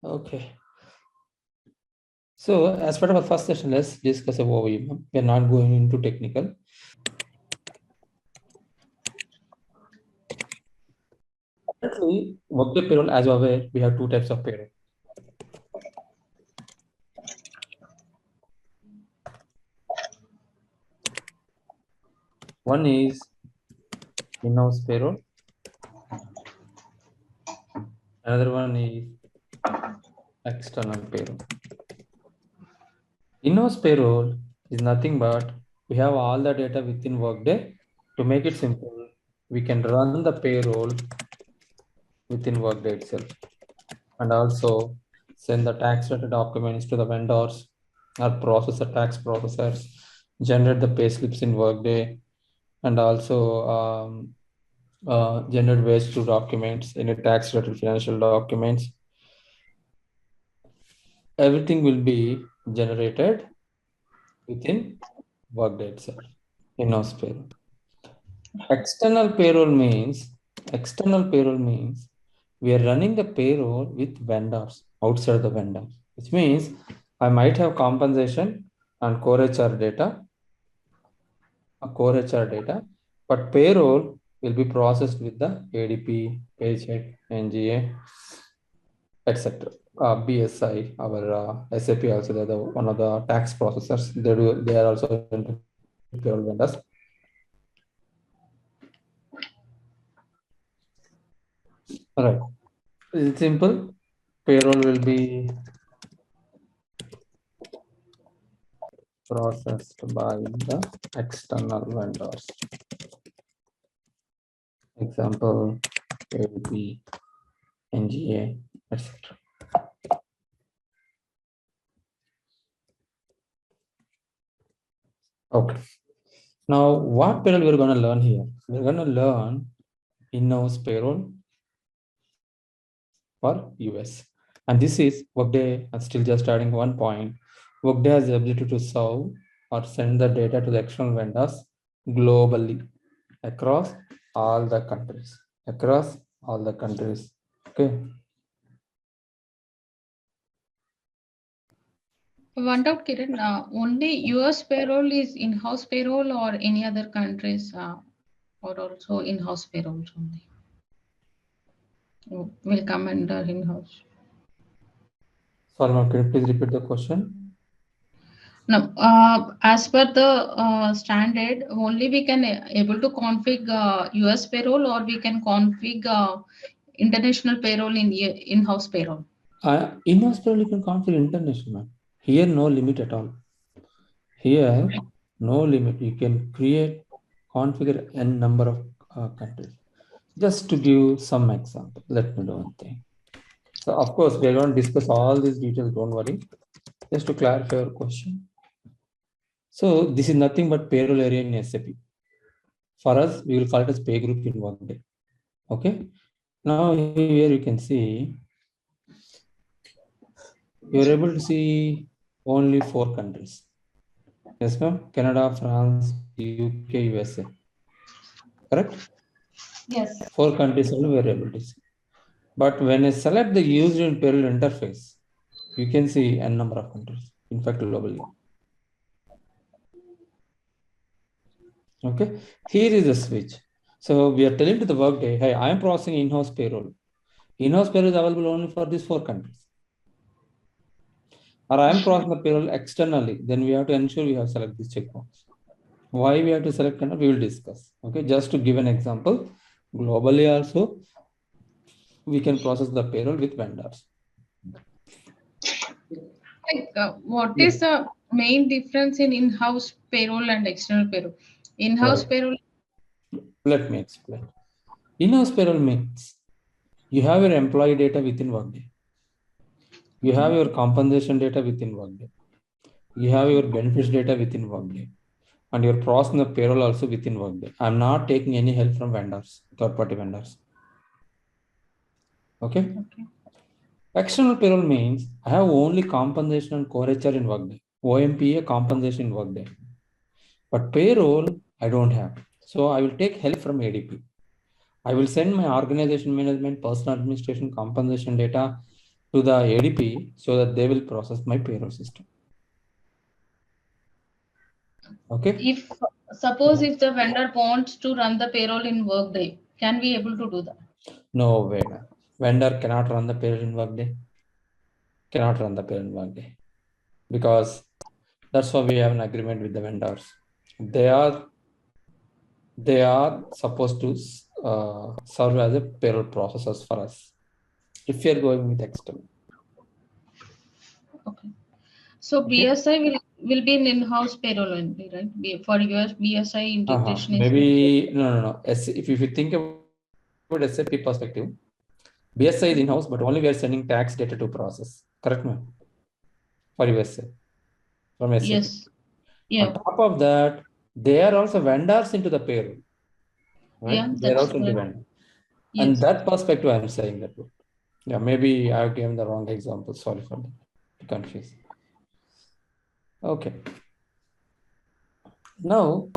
Okay. So as part of our first session, let's discuss a overview. We're not going into technical. Currently, Workday payroll, as you're aware, we have two types of payroll. One is in-house payroll. Another one is external payroll. In-house payroll is nothing but we have all the data within Workday. To make it simple, we can run the payroll within Workday itself, and also send the tax related documents to the vendors or process the tax processors, generate the pay slips in Workday, and also generate waste to documents, any tax related financial documents. Everything will be generated within Workday itself, in-house payroll. External payroll means we are running the payroll with vendors outside the vendor, which means I might have compensation and core HR data, but payroll will be processed with the ADP, Paycheck, NGA, etc. BSI, our SAP also, they're one of the tax processors. They are also into payroll vendors. All right. It's simple. Payroll will be processed by the external vendors. Example, ADP, NGA, etc. Okay. Now, what payroll we're going to learn here? We're going to learn in-house payroll for US. And this is Workday, I'm still just adding one point. Workday has the ability to serve or send the data to the external vendors globally across all the countries. Okay. One doubt, Kiran, only US payroll is in-house payroll or any other countries or also in-house payrolls only? Will come under in-house. Sorry, ma'am, can you please repeat the question? No, as per the standard, only we can able to config US payroll or we can config international payroll in in-house payroll. In-house payroll you can configure international, ma'am. Here, no limit at all. Here, no limit. You can create, configure n number of countries. Just to give some example, let me do one thing. So, of course, we are going to discuss all these details. Don't worry. Just to clarify your question. So, this is nothing but payroll area in SAP. For us, we will call it as pay group in Workday. Okay. Now, here you can see you are able to see only 4 countries. Yes, ma'am. Canada, France, UK, USA. Correct? Yes. 4 countries only we are able to see. But when I select the used in payroll interface, you can see n number of countries, in fact, globally. Okay. Here is the switch. So we are telling to the Workday, hey, I am processing in-house payroll. In-house payroll is available only for these 4 countries. Or I am processing the payroll externally, then we have to ensure we have select this checkbox. Why we have to select country, we will discuss. Okay, just to give an example, globally also, we can process the payroll with vendors. Like, what is the main difference in in-house payroll and external payroll? In-house Right. payroll. Let me explain. In-house payroll means you have your employee data within Workday. You have your compensation data within Workday. You have your benefits data within Workday. And you're processing the payroll also within Workday. I'm not taking any help from vendors, third-party vendors. Okay? External payroll means I have only compensation and core HR in Workday. OMPA compensation in Workday. But payroll, I don't have. So I will take help from ADP. I will send my organization management, personal administration, compensation data, to the ADP so that they will process my payroll system. Okay. If suppose if the vendor wants to run the payroll in Workday, can we able to do that? No way, man. Vendor cannot run the payroll in Workday. Cannot run the payroll in Workday because that's why we have an agreement with the vendors. They are supposed to serve as a payroll processors for us if we are going with external. Okay. So Okay. BSI will be an in-house payroll only, right? For US BSI integration is Maybe no. If you think about SAP perspective, BSI is in-house, but only we are sending tax data to process. Correct, ma'am? For USA from SAP. yes. Yeah. On top of that, they are also vendors into the payroll, right? Yeah, They are that's also into correct. vendor. And Yes. that perspective, I'm saying that. Yeah, maybe I have given the wrong example. Sorry for that. Confused. Okay. Now,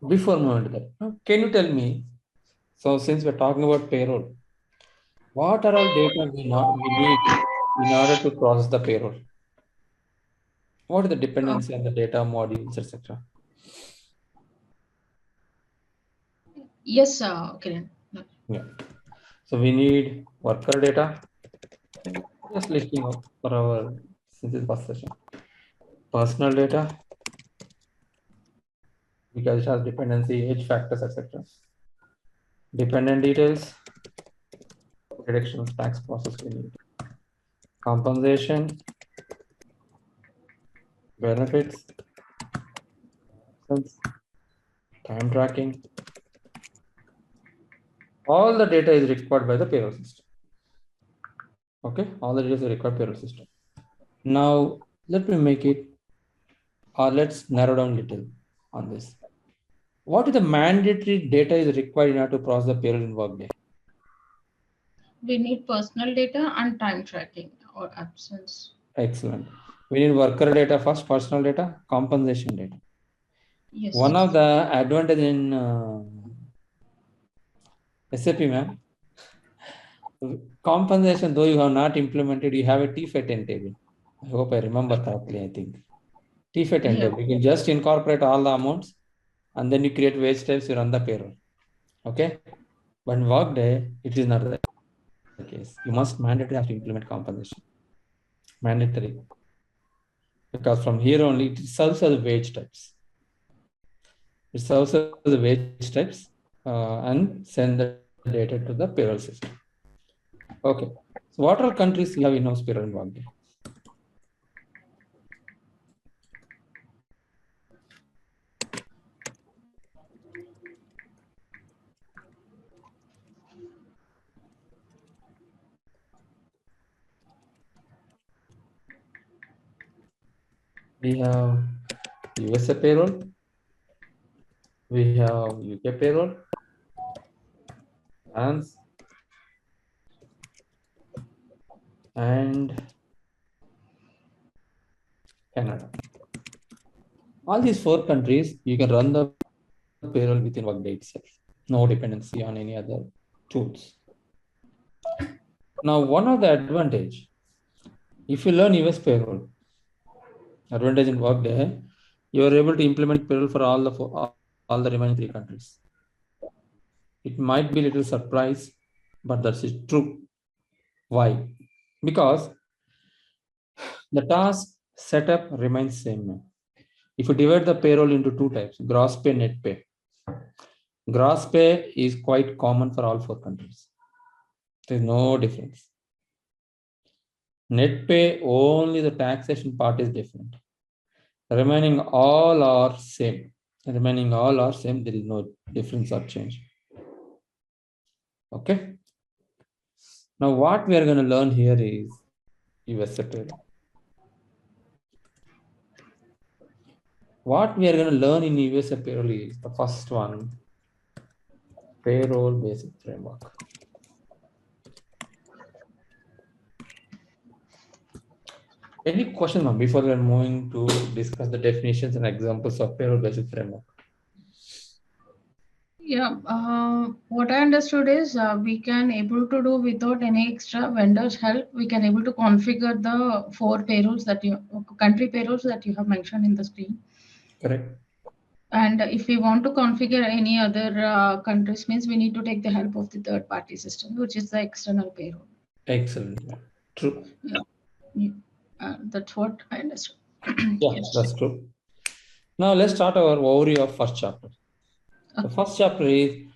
before moving to that, can you tell me? So, since we're talking about payroll, what are all data we need in order to process the payroll? What are the dependency on the data modules, etc.? Yes, Kiran. Yeah. So we need worker data. Just listing out for our since it's first session. Personal data because it has dependency, age factors, etc. Dependent details, deductions, tax process we need. Compensation, benefits, time tracking. All the data is required by the payroll system. Okay, all the data is required payroll system. Now let me make it, or let's narrow down a little on this. What is the mandatory data is required in order to process the payroll in Workday? We need personal data and time tracking or absence. Excellent. We need worker data first, personal data, compensation data. Yes. One of the advantage in SAP, ma'am, compensation, though you have not implemented, you have a T-FET table. I hope I remember correctly, I think. T-FET Yeah. table. You can just incorporate all the amounts and then you create wage types, you run the payroll. Okay? But in Workday, it is not the case. You must mandatory have to implement compensation. Mandatory. Because from here only, it serves as wage types. It serves as the wage types and send the data to the payroll system. Okay. So what are countries you have in-house payroll in Workday? We have USA payroll, we have UK payroll, France, and Canada. All these four countries, you can run the payroll within Workday itself. No dependency on any other tools. Now, one of the advantage, if you learn US payroll, advantage in Workday, you are able to implement payroll for all the remaining three countries. It might be a little surprise, but that's true. Why? Because the task setup remains same. If you divide the payroll into two types, gross pay, net pay. Gross pay is quite common for all four countries. There is no difference. Net pay, only the taxation part is different. Remaining all are same. Remaining all are same. There is no difference or change. Okay. Now what we are going to learn here is USA payroll. What we are going to learn in USA payroll is the first one, payroll basic framework. Any question, ma'am, before we are moving to discuss the definitions and examples of payroll basic framework? Yeah, what I understood is we can able to do without any extra vendors help. We can able to configure the four payrolls that you country payrolls that you have mentioned in the screen. Correct. And if we want to configure any other countries, means we need to take the help of the third party system, which is the external payroll. Excellent. Yeah. True. Yeah, yeah. That's what I understood. Yeah, Yes. that's true. Now let's start our overview of first chapter. The Okay. first chapter is